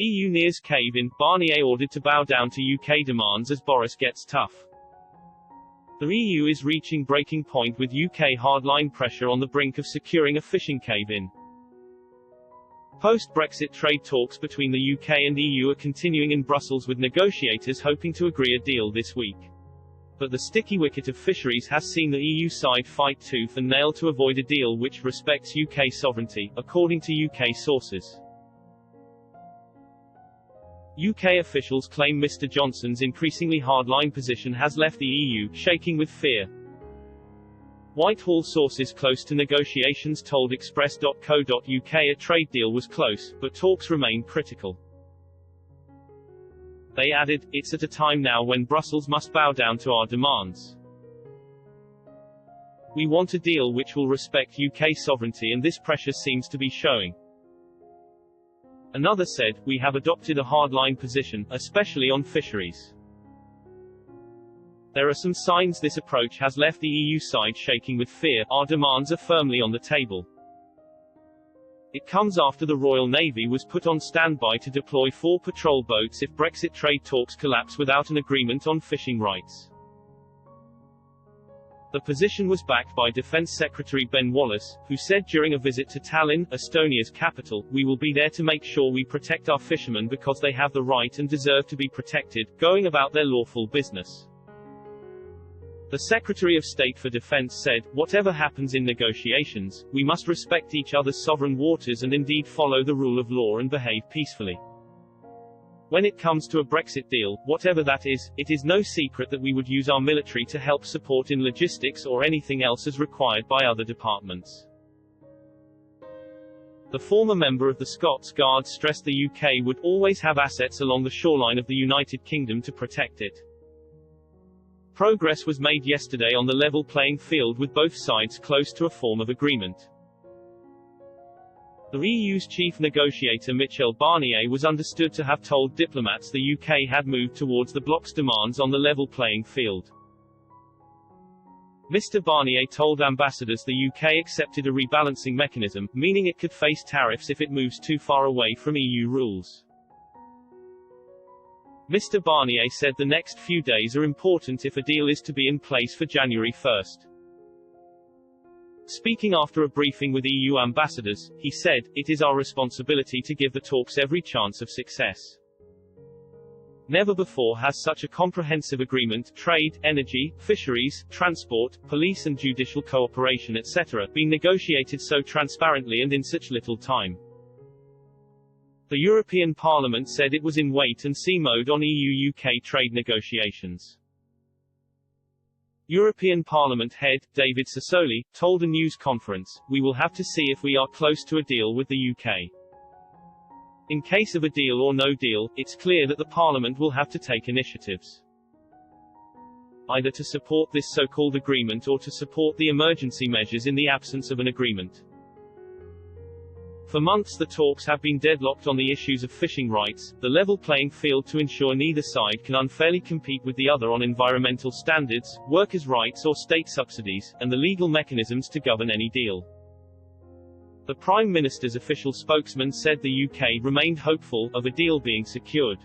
EU nears cave-in, Barnier ordered to bow down to UK demands as Boris gets tough. The EU is reaching breaking point with UK hardline pressure on the brink of securing a fishing cave-in. Post-Brexit trade talks between the UK and EU are continuing in Brussels with negotiators hoping to agree a deal this week. But the sticky wicket of fisheries has seen the EU side fight tooth and nail to avoid a deal which respects UK sovereignty, according to UK sources. UK officials claim Mr Johnson's increasingly hardline position has left the EU shaking with fear. Whitehall sources close to negotiations told Express.co.uk a trade deal was close, but talks remain critical. They added, "It's at a time now when Brussels must bow down to our demands. We want a deal which will respect UK sovereignty, and this pressure seems to be showing." Another said, "We have adopted a hardline position, especially on fisheries. There are some signs this approach has left the EU side shaking with fear. Our demands are firmly on the table. It comes after the Royal Navy was put on standby to deploy 4 patrol boats if Brexit trade talks collapse without an agreement on fishing rights." The position was backed by Defence Secretary Ben Wallace, who said during a visit to Tallinn, Estonia's capital, "We will be there to make sure we protect our fishermen because they have the right and deserve to be protected, going about their lawful business." The Secretary of State for Defence said, "Whatever happens in negotiations, we must respect each other's sovereign waters and indeed follow the rule of law and behave peacefully. When it comes to a Brexit deal, whatever that is, it is no secret that we would use our military to help support in logistics or anything else as required by other departments." The former member of the Scots Guards stressed the UK would always have assets along the shoreline of the United Kingdom to protect it. Progress was made yesterday on the level playing field with both sides close to a form of agreement. The EU's chief negotiator Michel Barnier was understood to have told diplomats the UK had moved towards the bloc's demands on the level playing field. Mr Barnier told ambassadors the UK accepted a rebalancing mechanism, meaning it could face tariffs if it moves too far away from EU rules. Mr Barnier said the next few days are important if a deal is to be in place for January 1st. Speaking after a briefing with EU ambassadors, he said, "It is our responsibility to give the talks every chance of success. Never before has such a comprehensive agreement, trade, energy, fisheries, transport, police and judicial cooperation etc., been negotiated so transparently and in such little time." The European Parliament said it was in wait-and-see mode on EU-UK trade negotiations. European Parliament head, David Sassoli, told a news conference, "We will have to see if we are close to a deal with the UK. In case of a deal or no deal, it's clear that the Parliament will have to take initiatives. Either to support this so-called agreement or to support the emergency measures in the absence of an agreement." For months the talks have been deadlocked on the issues of fishing rights, the level playing field to ensure neither side can unfairly compete with the other on environmental standards, workers' rights or state subsidies, and the legal mechanisms to govern any deal. The Prime Minister's official spokesman said the UK remained hopeful of a deal being secured.